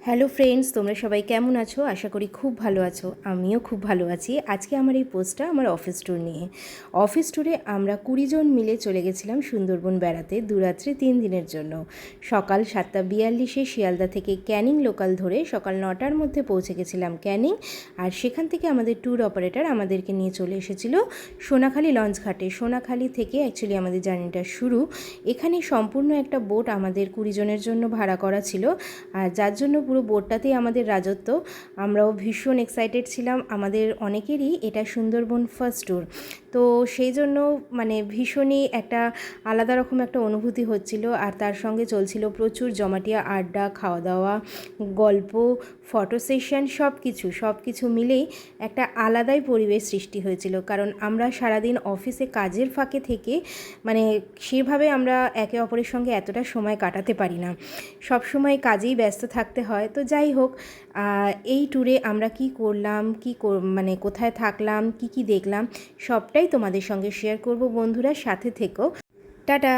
Hello friends, তোমরা সবাই কেমন আছো? আশা করি খুব ভালো আছো। আমিও খুব ভালো আছি। আজকে আমার এই পোস্টটা আমার অফিস ট্যুর নিয়ে। অফিস ট্যুরে আমরা 20 জন মিলে চলে গেছিলাম সুন্দরবন বেড়াতে 2 রাত্রি 3 দিনের জন্য। সকাল 7:42-এ শিয়ালদা থেকে ক্যানিং লোকাল ধরে সকাল 9টার মধ্যে পৌঁছে গেছিলাম ক্যানিং। আর সেখান থেকে আমাদের ট্যুর অপারেটর আমাদেরকে নিয়ে চলে এসেছিল সোনাখালি লঞ্চ ঘাটে। সোনাখালি থেকে অ্যাকচুয়ালি আমাদের জার্নিটা শুরু। এখানে সম্পূর্ণ একটা বোট আমাদের 20 জনের জন্য ভাড়া করা ছিল, আর যার জন্য পুরো বোটটাতেই আমাদের রাজত্ব। আমরাও ভীষণ এক্সাইটেড ছিলাম। আমাদের অনেকেরই এটা সুন্দরবন ফার্স্ট ট্যুর, তো সেই জন্য মানে ভীষণই একটা আলাদা রকম একটা অনুভূতি হচ্ছিল। আর তার সঙ্গে চলছিল প্রচুর জমাটিয়া আড্ডা, খাওয়া দাওয়া, গল্প, ফটো সেশন, সব কিছু মিলেই একটা আলাদাই পরিবেশ সৃষ্টি হয়েছিল। কারণ আমরা সারাদিন অফিসে কাজের ফাঁকে থেকে মানে সেভাবে আমরা একে অপরের সঙ্গে এতটা সময় কাটাতে পারি না, সব সময় কাজেই ব্যস্ত থাকতে হয়। তো যাই হোক, এই ট্যুরে আমরা কি করলাম, মানে কোথায় থাকলাম, কি দেখলাম, সবটাই তোমাদের সঙ্গে শেয়ার করব। বন্ধুরা, সাথে থেকো। টাটা।